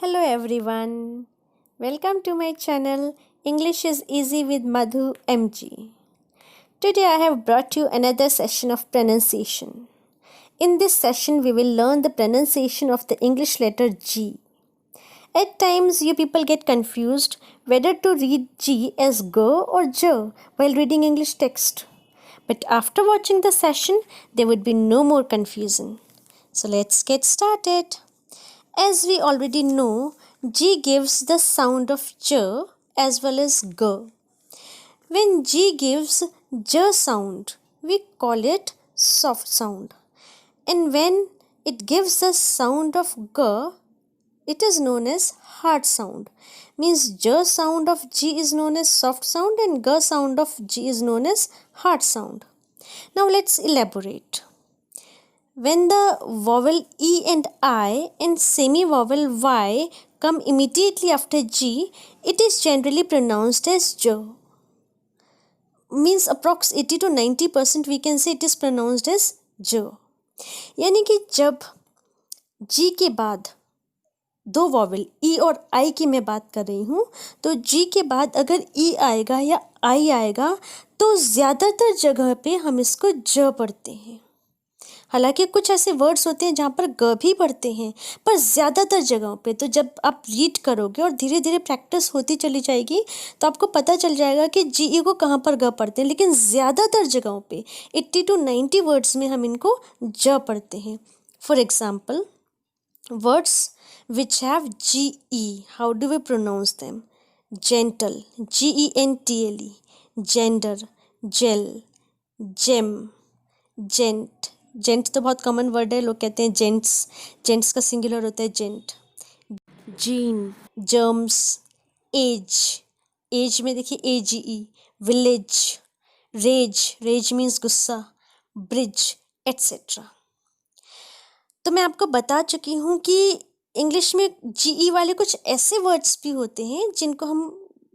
Hello everyone. Welcome to my channel English is Easy with Madhu MG. Today I have brought you another session of pronunciation. In this session we will learn the pronunciation of the English letter G. At times you people get confused whether to read G as G or J while reading English text. But after watching the session there would be no more confusion. So let's get started. As we already know, G gives the sound of J as well as G. When G gives J sound, we call it soft sound. And when it gives the sound of G, it is known as hard sound. Means J sound of G is known as soft sound and G sound of G is known as hard sound. Now let's elaborate. When the vowel E and I and semi-vowel Y come immediately after G, it is generally pronounced as J. Means approx 80 to 90% we can say it is pronounced as J. यानी कि जब G के बाद दो vowel E और I की मैं बात कर रही हूँ तो G के बाद अगर E आएगा या I आएगा तो ज़्यादातर जगह पे हम इसको J पढ़ते हैं. हालांकि कुछ ऐसे वर्ड्स होते हैं जहाँ पर ग भी पढ़ते हैं पर ज़्यादातर जगहों पे तो जब आप रीड करोगे और धीरे धीरे प्रैक्टिस होती चली जाएगी तो आपको पता चल जाएगा कि जी ई को कहाँ पर ग पढ़ते हैं. लेकिन ज़्यादातर जगहों पे 80 to 90 वर्ड्स में हम इनको ज पढ़ते हैं. For example words which have G E, how do we pronounce them? Gentle, GENTLE, gender, jail, gem, gent. Gent तो बहुत कॉमन वर्ड है, लोग कहते हैं जेंट्स. जेंट्स का सिंगुलर होता है gent. Gene, germs, age. Age में देखिए AGE. Village, rage, rage means गुस्सा, ब्रिज, एट्सेट्रा. तो मैं आपको बता चुकी हूँ कि इंग्लिश में GE वाले कुछ ऐसे वर्ड्स भी होते हैं जिनको हम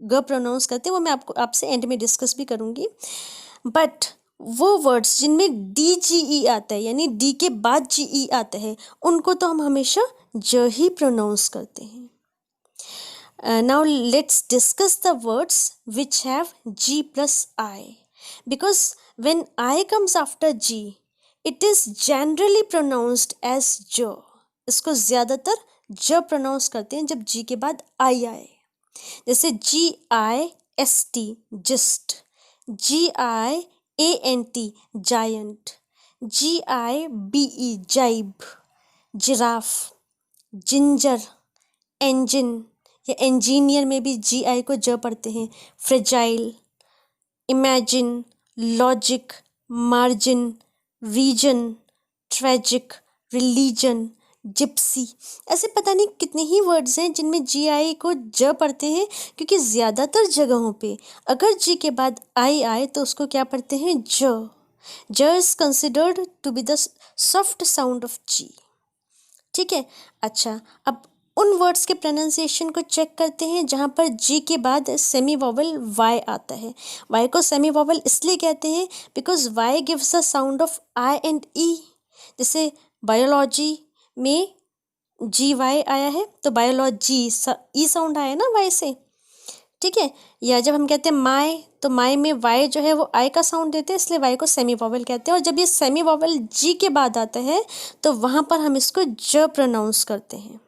ग प्रोनाउंस करते हैं. वो मैं आपसे एंड में डिस्कस भी करूँगी. बट वो वर्ड्स जिनमें DGE आता है यानी डी के बाद GE आता है उनको तो हम हमेशा ज ही प्रोनाउंस करते हैं. Now let's discuss the words which have G plus I. Because when I comes after G it is generally pronounced as ज. इसको ज़्यादातर ज प्रोनाउंस करते हैं जब G के बाद I आए. जैसे GIST gist, GIANT giant, GIBE gibe, giraffe, ginger, engine या इंजीनियर में भी GI को ज पढ़ते हैं. Fragile, imagine, logic, margin, reason, tragic, religion, gypsy. ऐसे पता नहीं कितने ही वर्ड्स हैं जिनमें GI को ज पढ़ते हैं क्योंकि ज़्यादातर जगहों पे अगर G के बाद I आए तो उसको क्या पढ़ते हैं? ज. ज is considered to be the soft sound of G. ठीक है. अच्छा, अब उन वर्ड्स के प्रोनाउंसिएशन को चेक करते हैं जहाँ पर G के बाद सेमी वॉवल Y आता है. Y को सेमी वॉवल इसलिए कहते हैं because Y gives the sound of I and E. जैसे बायोलॉजी में GY आया है तो बायोलॉजी E साउंड आया ना Y से. ठीक है. या जब हम कहते हैं माय तो माय में Y जो है वो I का साउंड देते हैं इसलिए Y को सेमी वॉवल कहते हैं. और जब ये सेमी वॉवल G के बाद आता है तो वहाँ पर हम इसको ज प्रोनाउंस करते हैं.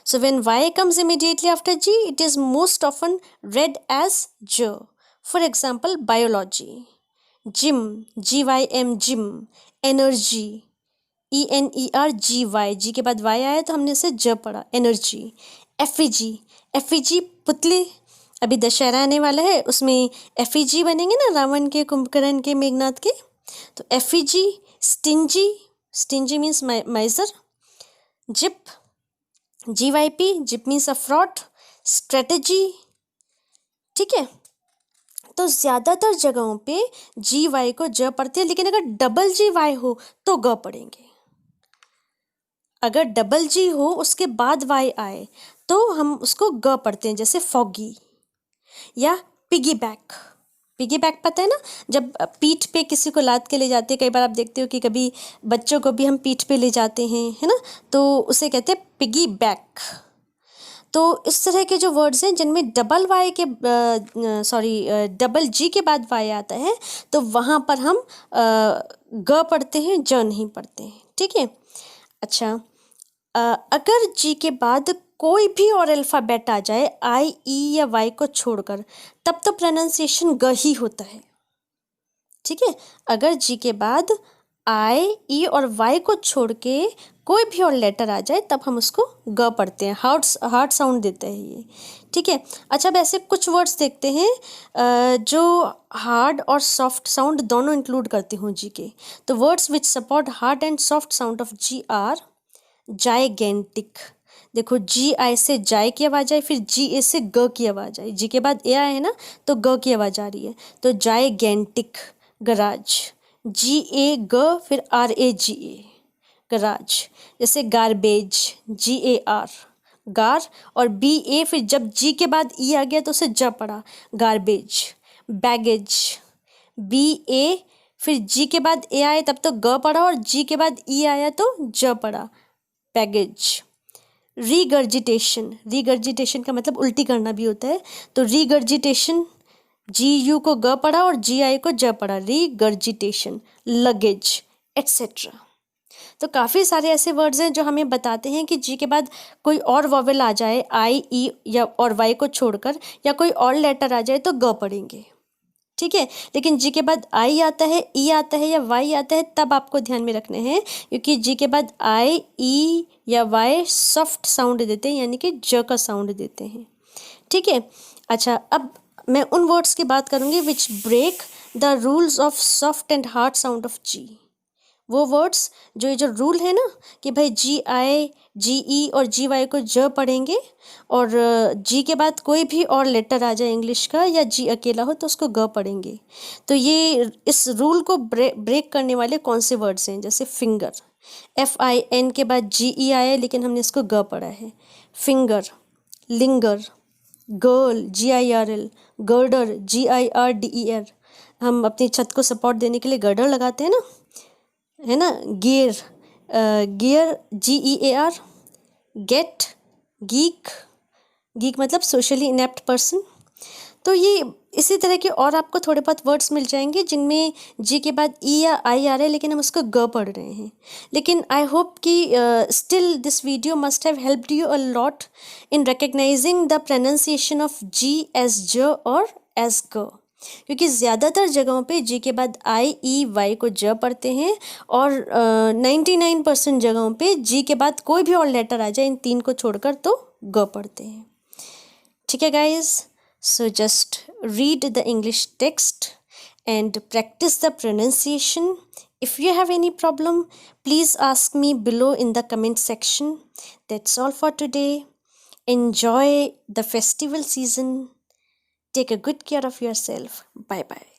So when Y comes immediately after G, it is most often read as J. For example, biology, gym, GYM, gym, energy, ENERGY. G के बाद Y आया तो हमने इसे ज पढ़ा, एनर्जी. एफिजी पुतले. अभी दशहरा आने वाला है, उसमें एफिजी बनेंगे ना, रावण के, कुंभकर्ण के, मेघनाथ के. तो effigy. Stingy means माइजर. Zip, GYP, zip means a fraud. Strategy. ठीक है. तो ज़्यादातर जगहों पे GY को ज पढ़ते हैं लेकिन अगर डबल GY हो तो ग पढ़ेंगे. अगर डबल G हो उसके बाद Y आए तो हम उसको ग पढ़ते हैं. जैसे फॉगी या पिगी बैक. पिगी बैक पता है ना, जब पीठ पे किसी को लाद के ले जाते हैं. कई बार आप देखते हो कि कभी बच्चों को भी हम पीठ पे ले जाते हैं, है ना, तो उसे कहते हैं पिगी बैक. तो इस तरह के जो वर्ड्स हैं जिनमें डबल वाई के डबल जी के बाद वाई आता है, तो वहाँ पर हम ग पढ़ते हैं, ज नहीं पढ़ते हैं। ठीक है। अच्छा, अगर जी के बाद कोई भी और अल्फ़ाबेट आ जाए आई, ई या वाई को छोड़कर, तब तो प्रोनाउंसिएशन ग ही होता है। ठीक है। अगर जी के बाद आई, ई और वाई को छोड़ के कोई भी और लेटर आ जाए तब हम उसको ग पढ़ते हैं, हार्ड साउंड देते हैं ये। ठीक है। अच्छा, अब ऐसे कुछ वर्ड्स देखते हैं जो हार्ड और सॉफ्ट साउंड दोनों इंक्लूड करते हों जी के। तो words which support hard and soft sound of G are gigantic. देखो, जी आई से जाय की आवाज़ आई, फिर जी ए से ग की आवाज़ आई, जी के बाद ए आया है ना, तो ग की आवाज़ आ रही है, तो जाइगेंटिक गराज, जी ए ग फिर R A G A garage. जैसे गार्बेज, जी ए आर गार, और बी ए फिर जब जी के बाद ई आ गया तो उसे ज पड़ा, गार्बेज। बैगेज, बी ए फिर जी के बाद ए आया तब तो ग पड़ा, और जी के बाद ई आया तो ज पड़ा, बैगेज। रीगर्जिटेशन का मतलब उल्टी करना भी होता है, तो रीगर्जिटेशन, जी यू को ग पड़ा और जी आई को ज पड़ा, रीगर्जिटेशन। Luggage, etcetera. तो काफ़ी सारे ऐसे वर्ड्स हैं जो हमें बताते हैं कि जी के बाद कोई और वॉवेल आ जाए आई, ई या और वाई को छोड़कर, या कोई और लेटर आ जाए तो ग पढ़ेंगे। ठीक है। लेकिन जी के बाद आई आता है, ई आता है या वाई आता है तब आपको ध्यान में रखने हैं, क्योंकि जी के बाद आई, ई या वाई सॉफ्ट साउंड देते हैं, यानी कि ज का साउंड देते हैं। ठीक है। अच्छा, अब मैं उन वर्ड्स की बात करूँगी which break the rules of soft and hard sound of G. वो वर्ड्स जो ये जो रूल है ना कि भाई जी आई, जी ई और जी वाई को ज पढ़ेंगे, और जी के बाद कोई भी और लेटर आ जाए इंग्लिश का या जी अकेला हो तो उसको ग पढ़ेंगे। तो ये इस रूल को ब्रेक करने वाले कौन से वर्ड्स हैं? जैसे फिंगर, FIN के बाद GE आया लेकिन हमने इसको ग पढ़ा है, finger. Linger, girl, GIRL, girder, GIRDER। हम अपनी छत को सपोर्ट देने के लिए गर्डर लगाते हैं ना, है ना। Gear, gear, GEAR। Get, geek, geek मतलब सोशली इनेप्ट पर्सन। तो ये इसी तरह के और आपको थोड़े बहुत वर्ड्स मिल जाएंगे जिनमें जी के बाद ई या आई आ रहा है लेकिन हम उसको ग पढ़ रहे हैं। लेकिन आई होप कि still this video must have helped you a lot in recognising the pronunciation of G as ज और एज ग, क्योंकि ज़्यादातर जगहों पे जी के बाद आई, ई, वाई को ज पढ़ते हैं, और 99% जगहों पे जी के बाद कोई भी और लेटर आ जाए इन तीन को छोड़कर तो ग पढ़ते हैं। ठीक है guys, so just read the English text and practice the pronunciation. If you have any problem, please ask me below in the comment section. That's all for today. Enjoy the festival season. Take a good care of yourself. Bye bye.